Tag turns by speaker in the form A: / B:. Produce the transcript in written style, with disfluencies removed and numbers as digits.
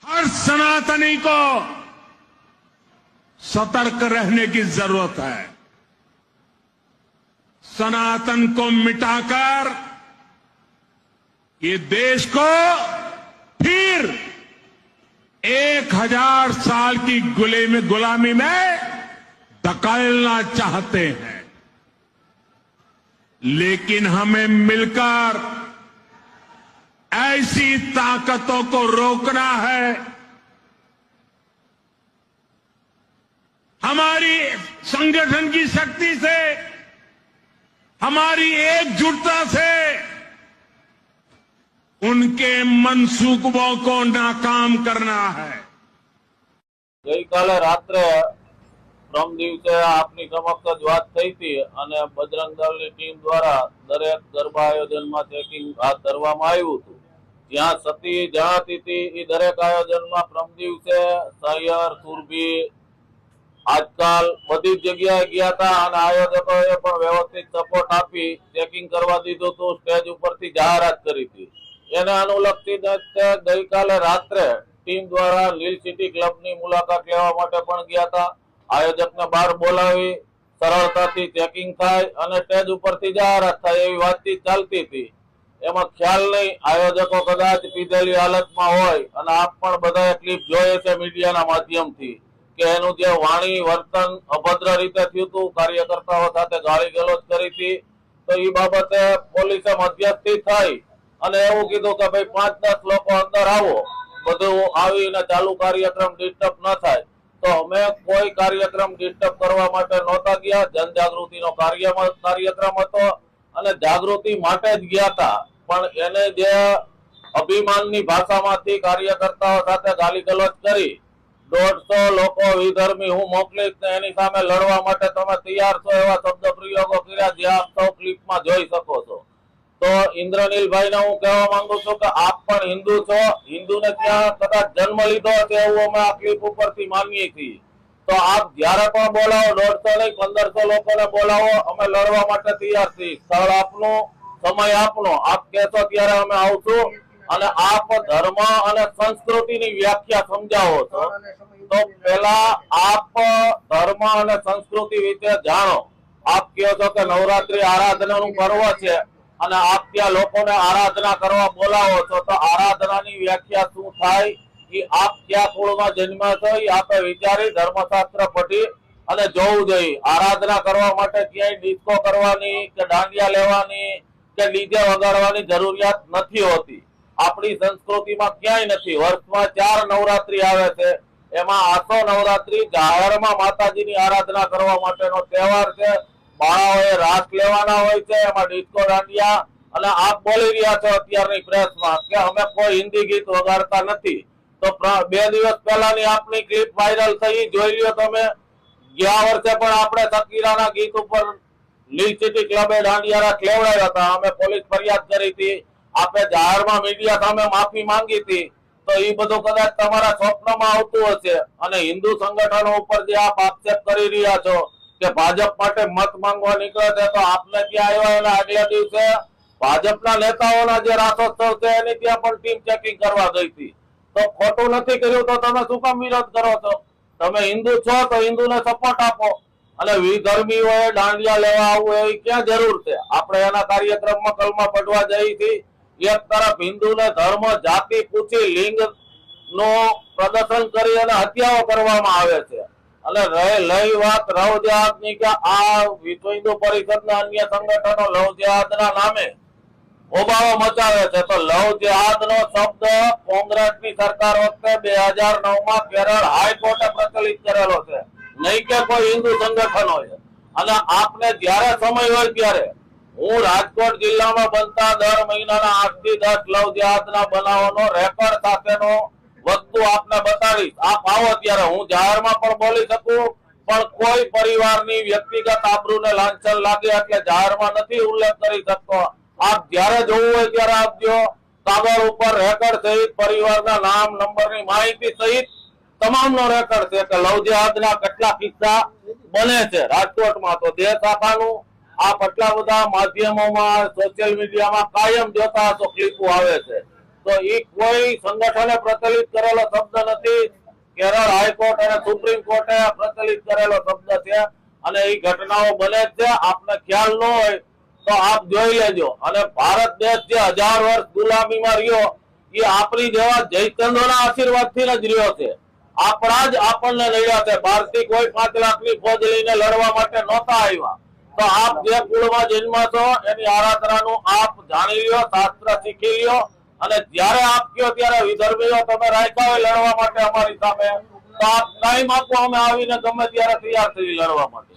A: हर सनातनी को सतर्क रहने की जरूरत है। सनातन को मिटाकर ये देश को फिर 1000 साल की गुलामी में धकेलना चाहते हैं, लेकिन हमें मिलकर ऐसी ताकतों को रोकना है। हमारी संगठन की शक्ति से, हमारी एकजुटता से उनके मनसूबों को नाकाम करना है।
B: गई काले रात्रे प्रम दिवसे आपनी समक्ष ज वात थई थी अने बजरंग दळनी टीम द्वारा दरेक गरबा आयोजन में चेकिंग हाथ धरवामां आव्युं हतुं। ज्यां सती जणाती थी ए दरेक आयोजन में प्रम दिवसे सैयर सुरभी आजकल बधी जग्याए गया था अने आयोजकोए पण व्यवस्थित सपोर्ट आपी चेकिंग करवा दीधुं हतुं। स्टेज उपरथी जाहेरात करी थी। एने अनुलक्षीने गई काले रात्रे टीम द्वारा लील सिटी क्लबनी मुलाकात लेवा माटे पण गया था। आयोजकने बहार बोलावी सरळताथी चेकिंग थाय अने स्टेज उपरथी जाहेरात थाय एवी वातचीत चालती थी। एमां ख्याल नहीं आयोजको कदाच पीधेली हालतमां होय अने आप पण बधाए क्लिप जोई छे मीडियाना माध्यमथी के एनुं जे वाणी वर्तन अभद्र रीते थयुं हतुं, कार्यकर्ताओ साथे गाળી गलोच करी थी, तो ई बाबते पोलीसे मध्यस्थी थई અને એવું કીધું કે ભાઈ 5-10 લોકો અંદર આવો, બધું આવીને ચાલુ કાર્યક્રમ ડિસ્ટર્બ ન થાય। તો અમે કોઈ કાર્યક્રમ ડિસ્ટર્બ કરવા માટે નહોતા ગયા। જનજાગૃતિનો કાર્યક્રમ હતો અને જાગૃતિ માટે જ ગયા હતા, પણ એને જે અભિમાનની ભાષામાંથી કાર્યકર્તાઓ સાથે ગાલી ગલોચ કરી 150 લોકો વિધર્મી હું મોકલીશ ને એની સામે લડવા માટે તમે તૈયાર છો એવા શબ્દ પ્રયોગો કર્યા, જે આપ સૌ ક્લિપમાં જોઈ શકો છો। तो इंद्रनील ने हूँ कहवा मांगू छू कि आप पण हिंदू छो, हिंदू ने क्या कदाच जन्म लीधो हशे एवुं अमे आ क्लिप उपरथी मानीए छीए। तो आप ज्यारे पण बोलावो, 150 नहीं 1500 लोकोने बोलावो, अमे लड़वा माटे तैयार छीए। स्थळ आपनुं, समय आपनो, आप कहेशो त्यारे अमे आवशुं अने आप धर्म अने संस्कृतिनी व्याख्या समजावो छो। तो पहेला आप धर्म अने संस्कृति विषे जाणो। आप कहो छो कि नवरात्रि आराधनानुं पर्व छे અને આપ ત્યાં લોકોને આરાધના કરવા બોલાવો છો, તો આરાધનાની વ્યાખ્યા શું થાય એ આપ ક્યાં કુળમાં જન્મ્યા છો એ આપણે વિચારી ધર્મશાસ્ત્ર પઢી અને જોવું જોઈએ। આરાધના કરવા માટે ક્યાંય ડિસ્કો કરવાની કે દાંડિયા લેવાની કે ડીજે વગાડવાની જરૂરિયાત નથી હોતી। આપણી સંસ્કૃતિમાં ક્યાંય નથી। વર્ષમાં 4 નવરાત્રી આવે છે, એમાં આસો નવરાત્રી જાહેરમાં માતાજીની આરાધના કરવા માટેનો તહેવાર છે। બાળાઓએ રાસ લેવાના હોય છે, એમાં ડિસ્કો દાંડિયા, અને આપ બોલી રહ્યા છો અત્યારની પ્રેસમાં કે અમે કોઈ હિન્દી ગીત વગાડતા નથી। તો 2 દિવસ પહેલાની આપની ક્લિપ વાયરલ થઈ, જોઈ લ્યો તમે। ગયા વર્ષે પણ આપણે શકીરાના ગીત ઉપર લીલ સિટી ક્લબે દાંડિયા રાસ લેવડાવ્યા હતા, અમે પોલીસ ફરિયાદ કરી હતી, આપણે જાહેરમાં મીડિયા સામે માફી માંગી હતી। તો એ બધું કદાચ તમારા સ્વપ્નમાં આવતું હશે। અને હિન્દુ સંગઠનો ઉપર જે આપ આક્ષેપ કરી રહ્યા છો કે ભાજપ માટે મત માંગવા નીકળે છે, તો આપને ત્યાં આવ્યા એના આગલા દિવસે ભાજપના નેતાઓના જે રાસોત્સવ છે એની ત્યાં પણ ટીમ ચેકિંગ કરવા ગઈ હતી। તો ખોટું નથી કર્યું તો તમે શું કામ વિરોધ કરો છો? તમે હિન્દુ છો તો હિન્દુને સપોર્ટ આપો, અને વિધર્મીઓએ દાંડિયા લેવા આવવું એવી ક્યાં જરૂર છે? આપણે એના કાર્યક્રમમાં કલમા પઢવા જઈ હતી। એક તરફ હિન્દુને ધર્મ, જાતિ પૂછી લિંગનું પ્રદર્શન કરી અને હત્યાઓ કરવામાં આવે છે। અને લઈ વાત લવ જેહાદની કે આ વિશ્વ હિન્દુ પરિષદના અન્ય સંગઠનો લવ જેહાદના નામે હોબાળો મચાવે છે। તો લવ જેહાદનો શબ્દ કોંગ્રેસની સરકાર વખતે 2009માં કેરળ હાઈકોર્ટે પ્રચલિત કરેલો છે, નહીં કે કોઈ હિન્દુ સંગઠનોએ। અને આપને જ્યારે સમય હોય ત્યારે હું રાજકોટ જિલ્લામાં બનતા દર મહિનાના 8 થી 10 લવ જેહાદના બનાવોનો રેકોર્ડ સાથેનો વસ્તુ આપને બતાવીશ। આપ આવો ત્યારે હું જાહેરમાં પણ બોલી શકું, પણ કોઈ પરિવારની વ્યક્તિગત આબરૂને લાંછન લાગે એટલે જાહેરમાં નથી ઉલ્લેખ કરી શકતો। આપ જ્યારે જોવું હોય ત્યારે આપજો। કાગળ ઉપર રેકોર્ડ સહિત પરિવારના નામ, નંબરની માહિતી સહિત તમામનો રેકોર્ડ છે કે લવ જેહાદના કેટલા કિસ્સા બને છે રાજકોટમાં। તો દેશ આખાનું આપ આટલા બધા માધ્યમોમાં, સોશિયલ મીડિયામાં કાયમ જોતા હશો ક્લિપો આવે છે। તો એ કોઈ સંગઠને પ્રચલિત કરેલો શબ્દ નથી. કેરળ હાઈકોર્ટ અને સુપ્રીમ કોર્ટે પ્રચલિત કરેલો શબ્દ છે અને એ ઘટનાઓ બને જ છે. આપને ખ્યાલ ન હોય તો આપ જોઈ લેજો. અને ભારત દેશ જે 1000 વર્ષ ગુલામીમાં રહ્યો એ આપણી જેવા જયચંદ્રના આશીર્વાદથી જ રહ્યો છે. આપણા જ આપણને લડ્યા છે. બહારથી કોઈ 5 લાખની ફોજ લઈને લડવા માટે નહોતા આવ્યા. તો આપ જે કુળમાં જન્મ છો એની આરાધનાનું આપ જાણી લ્યો, શાસ્ત્ર શીખી લ્યો અને જ્યારે આપ કયો ત્યારે વિધર્મીઓ તમે રાખ્યા હોય લડવા માટે અમારી સામે, તો આપ ટાઈમ આપો, અમે આવીને ગમે ત્યારે તૈયાર થઈ લડવા માટે.